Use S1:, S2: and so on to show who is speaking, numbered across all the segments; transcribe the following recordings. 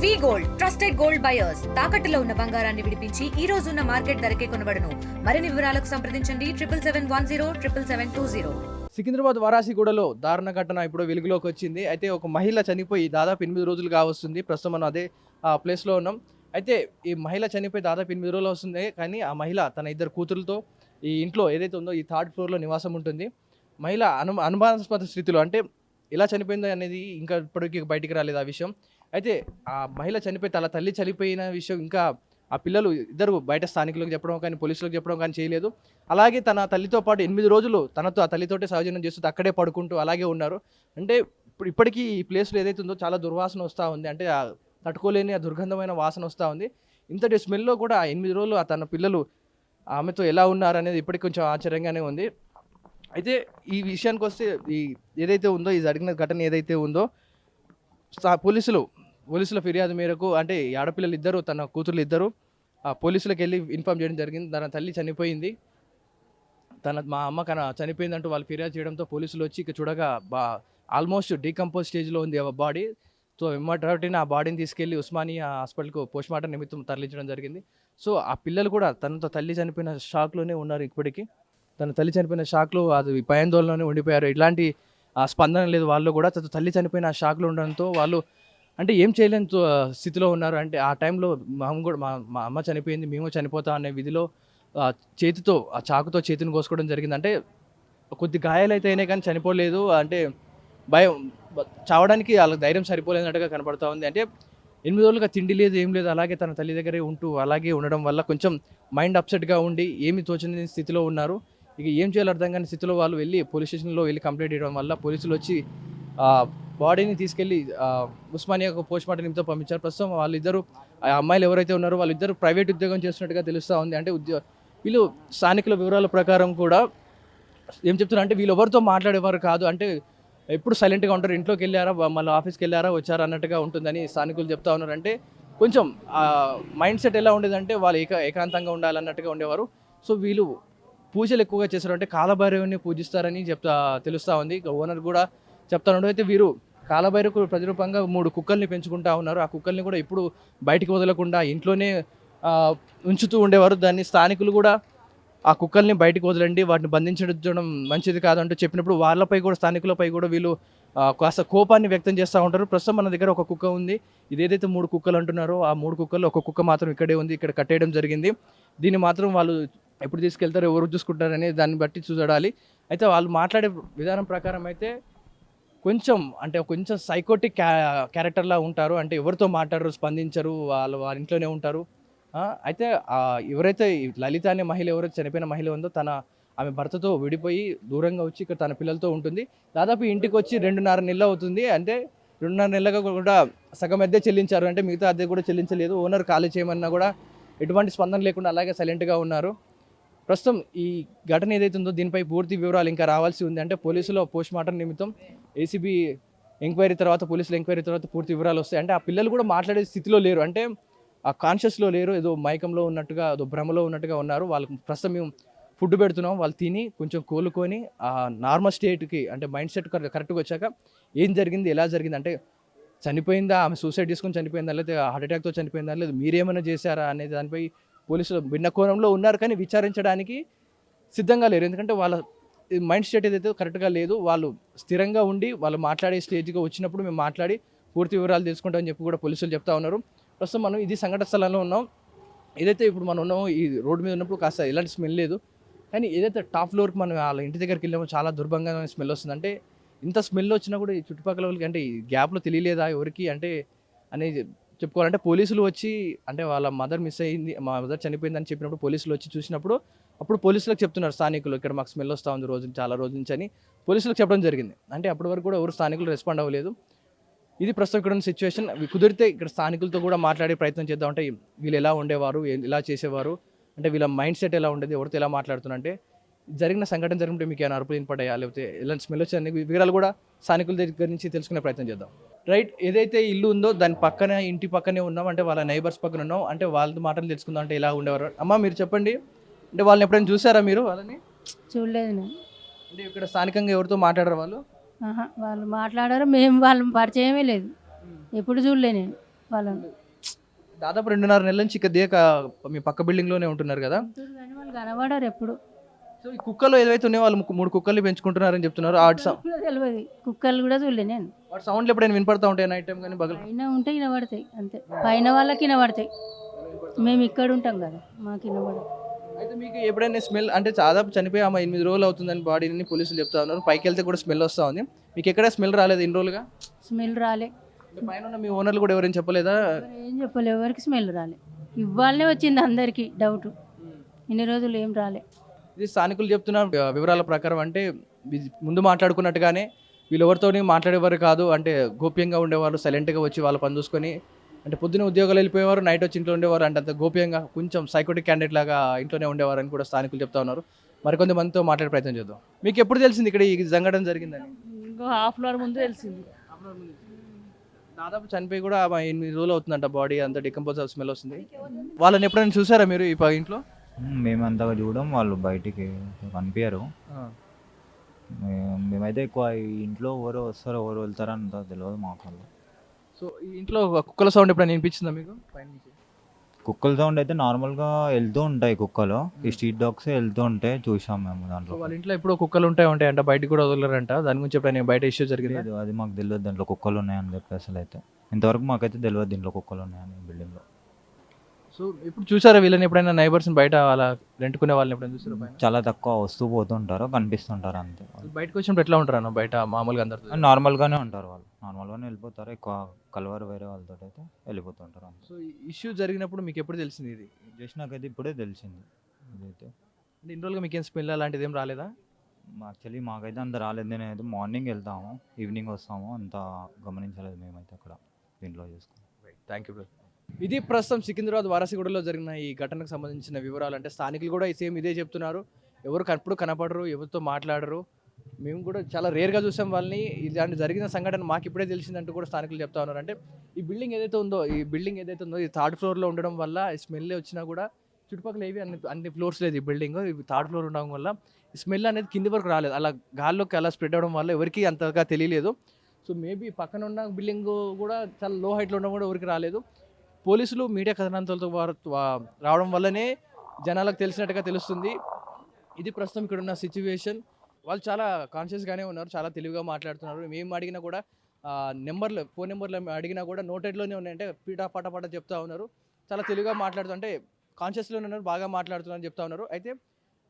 S1: వి gold trusted gold buyers తాకట్టులో ఉన్న బంగారాన్ని విడిపించి ఈ రోజు ఉన్న మార్కెట్ ధరకే కొనబడును. మరిన్ని వివరాలకు సంప్రదించండి 7710
S2: సికింద్రాబాద్ వారాసిగూడలో దారుణ ఘటన ఇప్పుడు వెలుగులోకి వచ్చింది. అయితే ఒక మహిళ చనిపోయి దాదాపు 8 రోజులు కావస్తుంది. ప్రస్తుతం మనం అదే ప్లేస్లో ఉన్నాం. అయితే ఈ మహిళ చనిపోయి దాదాపు 8 రోజులు వస్తుంది. కానీ ఆ మహిళ తన 2 కూతురులతో ఈ ఇంట్లో ఏదైతే ఉందో ఈ 3rd ఫ్లోర్లో నివాసం ఉంటుంది. మహిళ అనుమానాస్పద స్థితిలో, అంటే ఎలా చనిపోయిందో అనేది ఇంకా ఇప్పటికీ బయటికి రాలేదు ఆ విషయం. అయితే ఆ మహిళ చనిపోయి తన తల్లి చనిపోయిన విషయం ఇంకా ఆ పిల్లలు ఇద్దరు బయట స్థానికులకు చెప్పడం కానీ పోలీసులకు చెప్పడం కానీ చేయలేదు. అలాగే తన తల్లితో పాటు 8 రోజులు తనతో ఆ తల్లితోటే సహజీవనం చేస్తూ అక్కడే పడుకుంటూ అలాగే ఉన్నారు. అంటే ఇప్పటికీ ఈ ప్లేస్లో ఏదైతే ఉందో చాలా దుర్వాసన వస్తూ ఉంది. అంటే తట్టుకోలేని ఆ దుర్గంధమైన వాసన వస్తూ ఉంది. ఇంతటి స్మెల్లో కూడా 8 రోజులు తన పిల్లలు ఆమెతో ఎలా ఉన్నారు అనేది ఇప్పటికి కొంచెం ఆశ్చర్యంగానే ఉంది. అయితే ఈ విషయానికి వస్తే ఈ ఏదైతే ఉందో ఈ జరిగిన ఘటన ఏదైతే ఉందో పోలీసుల ఫిర్యాదు మేరకు, అంటే ఈ ఆడపిల్లలు ఇద్దరు తన కూతుర్లు ఇద్దరు పోలీసులకు వెళ్ళి ఇన్ఫామ్ చేయడం జరిగింది. తన తల్లి చనిపోయింది, మా అమ్మ చనిపోయిందంటూ వాళ్ళు ఫిర్యాదు చేయడంతో పోలీసులు వచ్చి ఇక చూడగా ఆల్మోస్ట్ డీకంపోజ్ స్టేజ్లో ఉంది ఆ బాడీ. సో వెంటనే ఆ బాడీని తీసుకెళ్లి ఉస్మానియా హాస్పిటల్కు పోస్ట్మార్టం నిమిత్తం తరలించడం జరిగింది. సో ఆ పిల్లలు కూడా తనతో తల్లి చనిపోయిన షాక్లోనే ఉన్నారు. ఇప్పటికీ తన తల్లి చనిపోయిన షాక్లో అది భయాందోళనలోనే ఉండిపోయారు. ఇలాంటి స్పందన లేదు వాళ్ళు కూడా. తల్లి చనిపోయిన షాక్లో ఉండడంతో వాళ్ళు అంటే ఏం చేయలేని స్థితిలో ఉన్నారు. అంటే ఆ టైంలో మా అమ్మ చనిపోయింది, మేము చనిపోతాం అనే విధిలో చేతితో ఆ చాకుతో చేతిని కోసుకోవడం జరిగింది. అంటే కొద్ది గాయాలైతే అయినాయి కానీ చనిపోలేదు. అంటే భయం చావడానికి వాళ్ళకి ధైర్యం సరిపోలేనట్టుగా కనపడతా ఉంది. అంటే 8 రోజులుగా తిండి లేదు, ఏం లేదు, అలాగే తన తల్లి దగ్గరే ఉంటూ అలాగే ఉండడం వల్ల కొంచెం మైండ్ అప్సెట్గా ఉండి ఏమి తోచని స్థితిలో ఉన్నారు. ఇక ఏం చేయాలో అర్థం కాని స్థితిలో వాళ్ళు పోలీస్ స్టేషన్లో వెళ్ళి కంప్లైంట్ చేయడం వల్ల పోలీసులు వచ్చి బాడీని తీసుకెళ్ళి ఉస్మానియాకు పోస్ట్మార్టం నిమిత్తం పంపించారు. ప్రస్తుతం వాళ్ళిద్దరూ ఆ అమ్మాయిలు ఎవరైతే ఉన్నారో వాళ్ళిద్దరూ ప్రైవేట్ ఉద్యోగం చేస్తున్నట్టుగా తెలుస్తూ ఉంది. అంటే వీళ్ళు స్థానికుల వివరాల ప్రకారం కూడా ఏం చెప్తున్నారు అంటే వీళ్ళు ఎవరితో మాట్లాడేవారు కాదు, అంటే ఎప్పుడు సైలెంట్గా ఉంటారు, ఇంట్లోకి వెళ్ళారా మళ్ళీ ఆఫీస్కి వెళ్ళారా వచ్చారా అన్నట్టుగా ఉంటుందని స్థానికులు చెప్తా ఉన్నారు. అంటే కొంచెం మైండ్ సెట్ ఎలా ఉండేదంటే వాళ్ళు ఏకాంతంగా ఉండాలన్నట్టుగా ఉండేవారు. సో వీళ్ళు పూజలు ఎక్కువగా చేస్తారు, అంటే కాలభైరవుని పూజిస్తారని తెలుస్తూ ఉంది. ఓనర్ కూడా చెప్తా ఉన్నాడు. అయితే వీరు కాలభైరవుకు ప్రతిరూపంగా 3 కుక్కల్ని పెంచుకుంటా ఉన్నారు. ఆ కుక్కల్ని కూడా ఎప్పుడు బయటికి వదలకుండా ఇంట్లోనే ఉంచుతూ ఉండేవారు. దాన్ని స్థానికులు కూడా ఆ కుక్కల్ని బయటకు వదలండి, వాటిని బంధించడం మంచిది కాదంటూ చెప్పినప్పుడు వాళ్ళపై కూడా స్థానికులపై కూడా వీళ్ళు కాస్త కోపాన్ని వ్యక్తం చేస్తూ ఉంటారు. ప్రస్తుతం మన దగ్గర ఒక కుక్క ఉంది. ఇదేదైతే 3 కుక్కలు అంటున్నారో ఆ 3 కుక్కల్లో ఒక కుక్క మాత్రం ఇక్కడే ఉంది, ఇక్కడ కట్టేయడం జరిగింది. దీన్ని మాత్రం వాళ్ళు ఎప్పుడు తీసుకెళ్తారో ఎవరు చూసుకుంటారని దాన్ని బట్టి చూడాలి. అయితే వాళ్ళు మాట్లాడే విధానం ప్రకారం అయితే కొంచెం సైకోటిక్ క్యారెక్టర్లా ఉంటారు. అంటే ఎవరితో మాట్లాడరు, స్పందించరు, వాళ్ళ ఇంట్లోనే ఉంటారు. అయితే ఎవరైతే లలిత అనే మహిళ ఎవరైతే చనిపోయిన మహిళ ఉందో ఆమె భర్తతో విడిపోయి దూరంగా వచ్చి ఇక్కడ తన పిల్లలతో ఉంటుంది. దాదాపు ఇంటికి వచ్చి 2.5 నెలలు అవుతుంది. అంటే 2.5 నెలలుగా కూడా సగం అద్దె చెల్లించారు, అంటే మిగతా అద్దె కూడా చెల్లించలేదు. ఓనర్ ఖాళీ చేయమన్నా కూడా ఎటువంటి స్పందన లేకుండా అలాగే సైలెంట్గా ఉన్నారు. ప్రస్తుతం ఈ ఘటన ఏదైతే ఉందో దీనిపై పూర్తి వివరాలు ఇంకా రావాల్సి ఉంది. అంటే పోలీసులు పోస్ట్మార్టం నిమిత్తం ఏసీబీ ఎంక్వైరీ తర్వాత పోలీసుల ఎంక్వైరీ తర్వాత పూర్తి వివరాలు వస్తాయి. అంటే ఆ పిల్లలు కూడా మాట్లాడే స్థితిలో లేరు, అంటే ఆ కాన్షియస్లో లేరు, ఏదో మైకంలో ఉన్నట్టుగా ఏదో భ్రమలో ఉన్నట్టుగా ఉన్నారు. వాళ్ళకి ప్రస్తుతం మేము ఫుడ్ పెడుతున్నాం, వాళ్ళు తిని కొంచెం కోలుకొని ఆ నార్మల్ స్టేట్కి, అంటే మైండ్ సెట్ కరెక్ట్గా వచ్చాక ఏం జరిగింది, ఎలా జరిగింది, అంటే చనిపోయిందా, ఆమె సూసైడ్ చేసుకొని చనిపోయిందా, లేదా హార్ట్ అటాక్తో చనిపోయిందా, లేదా మీరేమైనా చేశారా అనేది దానిపై పోలీసులు భిన్న కోణంలో ఉన్నారు. కానీ విచారించడానికి సిద్ధంగా లేరు, ఎందుకంటే వాళ్ళ మైండ్ స్టేట్ ఏదైతే కరెక్ట్గా లేదు. వాళ్ళు స్థిరంగా ఉండి వాళ్ళు మాట్లాడే స్టేజ్గా వచ్చినప్పుడు మేము మాట్లాడి పూర్తి వివరాలు తెలుసుకుంటామని చెప్పి కూడా పోలీసులు చెప్తా ఉన్నారు. ప్రస్తుతం మనం ఇది సంఘటన స్థలంలో ఉన్నాం. ఏదైతే ఇప్పుడు మనం ఉన్నామో ఈ రోడ్డు మీద ఉన్నప్పుడు కాస్త ఎలాంటి స్మెల్ లేదు, కానీ ఏదైతే టాప్ ఫ్లోర్కి మనం వాళ్ళ ఇంటి దగ్గరికి వెళ్ళామో చాలా దుర్భంగమైన స్మెల్ వస్తుంది. అంటే ఇంత స్మెల్ వచ్చినా కూడా ఈ చుట్టుపక్కల వాళ్ళకి అంటే ఈ గ్యాప్లో తెలియలేదా ఎవరికి అంటే అనేది చెప్పుకోవాలంటే పోలీసులు వచ్చి, అంటే వాళ్ళ మదర్ మిస్ అయ్యింది, మా మదర్ చనిపోయిందని చెప్పినప్పుడు పోలీసులు వచ్చి చూసినప్పుడు అప్పుడు పోలీసులకు చెప్తున్నారు స్థానికులు, ఇక్కడ మాకు స్మెల్ వస్తూ ఉంది చాలా రోజుల నుంచి అని పోలీసులకు చెప్పడం జరిగింది. అంటే అప్పటి వరకు కూడా ఎవరు స్థానికులు రెస్పాండ్ అవ్వలేదు. ఇది ప్రస్తుతం ఇక్కడ ఉన్న సిచ్యువేషన్. కుదిరితే ఇక్కడ స్థానికులతో కూడా మాట్లాడే ప్రయత్నం చేద్దాం. అంటే వీళ్ళు ఎలా ఉండేవారు, ఎలా చేసేవారు, అంటే వీళ్ళ మైండ్ సెట్ ఎలా ఉండేది, ఎవరితో ఎలా మాట్లాడుతున్నారు, అంటే జరిగిన సంఘటన జరిగినప్పుడు మీకు ఏమైనా అరుపులు వినపడ్డాయా, లేకపోతే ఎలాంటి స్మెల్ వచ్చాయని వివరాలు కూడా స్థానికుల దగ్గర నుంచి తెలుసుకునే ప్రయత్నం చేద్దాం. రైట్, ఏదైతే ఇల్లు ఉందో దాని పక్కనే ఇంటి పక్కనే ఉన్నాం, అంటే వాళ్ళ నైబర్స్ పక్కన ఉన్నాం, అంటే వాళ్ళ మాటలు తెలుసుకుందాం. అంటే ఎలా ఉండేవారు అమ్మ మీరు చెప్పండి, అంటే వాళ్ళని ఎప్పుడైనా చూసారా మీరు వాళ్ళని?
S3: చూడలేదు నేను.
S2: అంటే ఇక్కడ స్థానికంగా ఎవరితో మాట్లాడారు వాళ్ళు?
S3: వాళ్ళు మాట్లాడారు, మేము వాళ్ళ పరిచయమే లేదు, ఎప్పుడు చూడలే నేను. వాళ్ళని.
S2: దాదాపు 2.5 నెలల నుంచి ఇక దేక మీ పక్క బిల్డింగ్లోనే ఉంటున్నారు కదా.
S3: ఉంటారు కానీ వాళ్ళు కనబడరు ఎప్పుడు.
S2: సో ఈ కుక్కలు ఏదైతే ఉన్నాయో వాళ్ళు 3 కుక్కల్ని పెంచుకుంటున్నారని చెప్తున్నారు.
S3: కూడా తెలియదు, కుక్కలు కూడా చూడలే నేను.
S2: వాటి సౌండ్లు ఎప్పుడైనా వినపడతా ఉంటాయి నైట్ టైం కానీ బగలు?
S3: పైన ఉంటే వినబడతాయి అంతే, పైన వాళ్ళకి వినబడతాయి. మేము ఇక్కడ ఉంటాం కదా, మాకు వినబడదు.
S2: అయితే మీకు ఎప్పుడైనా స్మెల్ అంటే దాదాపు చనిపోయి ఆమె 8 రోజులు అవుతుందని బాడీని పోలీసులు చెప్తా ఉన్నారు. పైకి వెళ్తే కూడా స్మెల్ వస్తూ ఉంది. మీకు ఎక్కడ స్మెల్ రాలేదు ఇన్ని రోజులుగా?
S3: స్మెల్ రాలే.
S2: అంటే పైన ఉన్న మీ ఓనర్లు కూడా ఎవరైనా చెప్పలేదా?
S3: ఏం చెప్పలే, ఎవరికి స్మెల్ రాలే. ఇవ్వాలనే వచ్చింది అందరికీ డౌట్, ఇన్ని రోజులు ఏం రాలే.
S2: ఇది స్థానికులు చెప్తున్న వివరాల ప్రకారం అంటే ముందు మాట్లాడుకున్నట్టుగానే వీళ్ళు ఎవరితోని మాట్లాడేవారు కాదు. అంటే గోప్యంగా ఉండేవారు, సైలెంట్గా వచ్చి వాళ్ళ పని చూసుకొని అంటే పొద్దున్న ఉద్యోగాలు వెళ్ళిపోయేవారు, నైట్ వచ్చి ఇంట్లో ఉండేవారు. అంటే అంత గోప్యంగా కొంచెం సైకోటిక్ క్యాండిడేట్ లాగా ఇంట్లోనే ఉండేవారు అని కూడా స్థానికులు చెప్తా ఉన్నారు. మరికొంత మందితో మాట్లాడే ప్రయత్నం చేద్దాం. మీకు ఎప్పుడు తెలిసింది ఇక్కడ ఈ సంఘటన జరిగిందని?
S4: ఇంకో హాఫ్ అన్ అవర్ ముందు తెలిసింది.
S2: దాదాపు చనిపోయి కూడా 8 రోజులు అవుతుందంట. బాడీ అంతా డికంపోజ్ స్మెల్ వస్తుంది. వాళ్ళని ఎప్పుడైనా చూసారా మీరు ఈ ఇంట్లో?
S5: మేము అంతగా చూడడం, వాళ్ళు బయటికి కనిపించరు. మేమైతే ఎక్కువ ఈ ఇంట్లో ఎవరు వస్తారో ఎవరు వెళ్తారో అంత తెలియదు మాకు. వాళ్ళు
S2: సో ఈ ఇంట్లో కుక్కల సౌండ్ ఎప్పుడైనా వినిపించిందా మీకు పైనుంచి?
S5: కుక్కల సౌండ్ అయితే నార్మల్గా వెళ్తూ ఉంటాయి కుక్కలు, ఈ స్ట్రీట్ డాగ్స్ వెళ్తూ ఉంటాయి, చూసాం మేము
S2: సో
S5: దాంట్లో.
S2: వాళ్ళ ఇంట్లో ఎప్పుడో కుక్కలు ఉంటాయంట, బయటకు కూడా వదలరంట. దాని గురించి ఎప్పుడైనా బయట ఇష్యూ జరిగింది?
S5: లేదు, అది మాకు తెలియదు దాంట్లో కుక్కలు ఉన్నాయని చెప్పి. అసలు అయితే ఇంతవరకు మాకైతే తెలియదు దీంట్లో కుక్కలు ఉన్నాయని బిల్డింగ్లో.
S2: సో ఇప్పుడు చూసారా వీళ్ళని ఎప్పుడైనా నైబర్స్ని బయట అలా రెంట్కునే వాళ్ళని ఎప్పుడైనా చూసారా పైన?
S5: చాలా తక్కువ వస్తూ పోతుంటారు, కనిపిస్తుంటారు అంతే.
S2: వాళ్ళు బయటకు వచ్చినప్పుడు ఎట్లా ఉంటారు అన్న బయట మామూలుగా అందరితో?
S5: నార్మల్గానే ఉంటారు వాళ్ళు, నార్మల్గానే వెళ్ళిపోతారు. ఎక్కువ కలవరు వేరే వాళ్ళతో అయితే వెళ్ళిపోతుంటారు అంతే.
S2: సో ఇష్యూ జరిగినప్పుడు మీకు ఎప్పుడు తెలిసింది ఇది?
S5: జస్ట్ నాకైతే ఇప్పుడే తెలిసింది ఇదైతే.
S2: అంటే ఇన్ని రోజులుగా మీకు ఏం స్మెల్ అలాంటిది ఏం రాలేదా?
S5: యాక్చువల్లీ మాకైతే అంత రాలేదు. నేనైతే మార్నింగ్ వెళ్తాము, ఈవినింగ్ వస్తాము, అంత గమనించలేదు మేమైతే అక్కడ దీంట్లో చూసుకుని.
S2: Thank you bro. ఇది ప్రస్తుతం సికింద్రాబాద్ వారాసిగూడలో జరిగిన ఈ ఘటనకు సంబంధించిన వివరాలు. అంటే స్థానికులు కూడా సేమ్ ఇదే చెప్తున్నారు. ఎవరు ఎప్పుడు కనపడరు, ఎవరితో మాట్లాడరు. మేము కూడా చాలా రేర్గా చూసాం వాళ్ళని. ఇలాంటి జరిగిన సంఘటన మాకు ఇప్పుడే తెలిసిందంటూ కూడా స్థానికులు చెప్తా ఉన్నారు. అంటే ఈ బిల్డింగ్ ఏదైతే ఉందో ఈ 3rd ఫ్లోర్లో ఉండడం వల్ల ఈ స్మెల్ వచ్చినా కూడా చుట్టుపక్కల ఏవి అన్ని ఫ్లోర్స్ లేదు ఈ బిల్డింగ్. 3rd ఫ్లోర్ ఉండడం వల్ల ఈ స్మెల్ అనేది కింది వరకు రాలేదు. అలా గాల్లోకి అలా స్ప్రెడ్ అవ్వడం వల్ల ఎవరికి అంతగా తెలియలేదు. సో మేబీ పక్కన ఉన్న బిల్డింగ్ కూడా చాలా లో హైట్లో ఉండడం కూడా ఎవరికి రాలేదు. పోలీసులు మీడియా కథనాంతాలతో రావడం వల్లనే జనాలకు తెలిసినట్టుగా తెలుస్తుంది. ఇది ప్రస్తుతం ఇక్కడ ఉన్న సిచ్యువేషన్. వాళ్ళు చాలా కాన్షియస్గానే ఉన్నారు, చాలా తెలివిగా మాట్లాడుతున్నారు. మేము అడిగినా కూడా ఫోన్ నెంబర్లు అడిగినా కూడా నోటెడ్లోనే ఉన్నాయంటే పటాపట చెప్తా ఉన్నారు. చాలా తెలివిగా మాట్లాడుతుంటే కాన్షియస్లోనే ఉన్నారు, బాగా మాట్లాడుతున్నారని చెప్తా ఉన్నారు. అయితే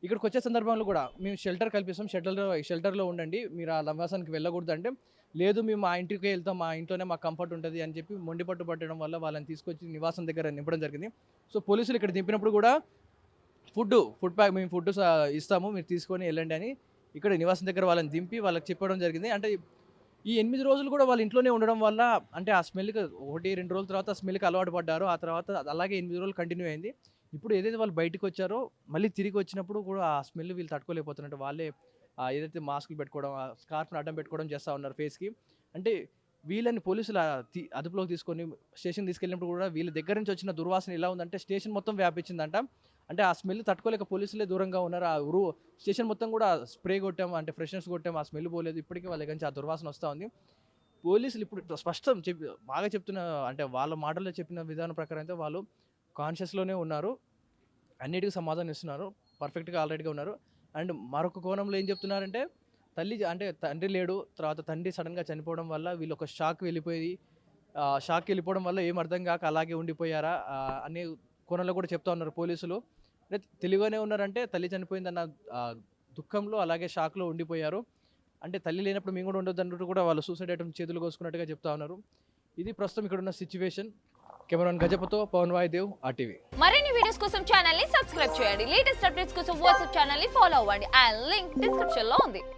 S2: ఇక్కడికి వచ్చే సందర్భంలో కూడా మేము షెల్టర్ కల్పిస్తాం, షెల్టర్లో ఉండండి, మీరు ఆ నివాసానికి వెళ్ళకూడదు అంటే లేదు మేము మా ఇంటికి వెళ్తాం, మా ఇంట్లోనే మాకు కంఫర్ట్ ఉంటుంది అని చెప్పి మొండిపట్టు పట్టడం వల్ల వాళ్ళని తీసుకొచ్చి నివాసం దగ్గర నింపడం జరిగింది. సో పోలీసులు ఇక్కడ దింపినప్పుడు కూడా ఫుడ్ ప్యాక్ మేము ఫుడ్ ఇస్తాము, మీరు తీసుకొని వెళ్ళండి అని ఇక్కడ నివాసం దగ్గర వాళ్ళని దింపి వాళ్ళకి చెప్పడం జరిగింది. అంటే ఈ 8 రోజులు కూడా వాళ్ళ ఇంట్లోనే ఉండడం వల్ల అంటే ఆ స్మెల్కి 1-2 రోజుల తర్వాత ఆ స్మెల్కి అలవాటు పడ్డారు. ఆ తర్వాత అలాగే 8 రోజులు కంటిన్యూ అయింది. ఇప్పుడు ఏదైతే వాళ్ళు బయటకు వచ్చారో మళ్ళీ తిరిగి వచ్చినప్పుడు కూడా ఆ స్మెల్ వీళ్ళు తట్టుకోలేకపోతున్నట్టు వాళ్ళే ఏదైతే మాస్కులు పెట్టుకోవడం, స్కార్ఫ్ని అడ్డం పెట్టుకోవడం చేస్తూ ఉన్నారు ఫేస్కి. అంటే వీళ్ళని పోలీసులు అదుపులోకి తీసుకొని స్టేషన్ తీసుకెళ్ళినప్పుడు కూడా వీళ్ళ దగ్గర నుంచి వచ్చిన దుర్వాసన ఎలా ఉందంటే స్టేషన్ మొత్తం వ్యాపించిందంట. అంటే ఆ స్మెల్ తట్టుకోలేక పోలీసులే దూరంగా ఉన్నారు. స్టేషన్ మొత్తం కూడా స్ప్రే కొట్టాము, అంటే ఫ్రెషనర్స్ కొట్టాము, ఆ స్మెల్ పోలేదు. ఇప్పటికీ వాళ్ళ దగ్గర నుంచి ఆ దుర్వాసన వస్తూ ఉంది. పోలీసులు ఇప్పుడు స్పష్టం బాగా చెప్తున్న, అంటే వాళ్ళ మాటల్లో చెప్పిన విధానం ప్రకారం అయితే వాళ్ళు కాన్షియస్లోనే ఉన్నారు, అన్నిటికీ సమాధానం ఇస్తున్నారు, పర్ఫెక్ట్గా ఆల్రెడీగా ఉన్నారు. అండ్ మరొక కోణంలో ఏం చెప్తున్నారంటే తండ్రి లేడు, తర్వాత తండ్రి సడన్గా చనిపోవడం వల్ల వీళ్ళు ఒక షాక్ వెళ్ళిపోవడం వల్ల ఏం అర్థం కాక అలాగే ఉండిపోయారా అనే కోణంలో కూడా చెప్తా ఉన్నారు పోలీసులు. అంటే తెలివిగానే ఉన్నారంటే తల్లి చనిపోయిందన్న దుఃఖంలో అలాగే షాక్లో ఉండిపోయారు. అంటే తల్లి లేనప్పుడు మేము కూడా ఉండొద్దు అన్నట్టు కూడా వాళ్ళు సూసైడ్ అటెంప్ట్ చేతులు కోసుకున్నట్టుగా చెప్తా ఉన్నారు. ఇది ప్రస్తుతం ఇక్కడ ఉన్న సిచ్యువేషన్. కెమెరాన్ గజపతో పవన్ వాయుదేవ్, RTV.
S6: మరిన్ని వీడియోస్ కోసం ఛానల్ ని సబ్స్క్రైబ్ చేయండి. లేటెస్ట్ అప్డేట్స్ కోసం వాట్సాప్ ఛానల్ ని ఫాలో అవ్వండి. ఆ లింక్ డిస్క్రిప్షన్ లో ఉంది.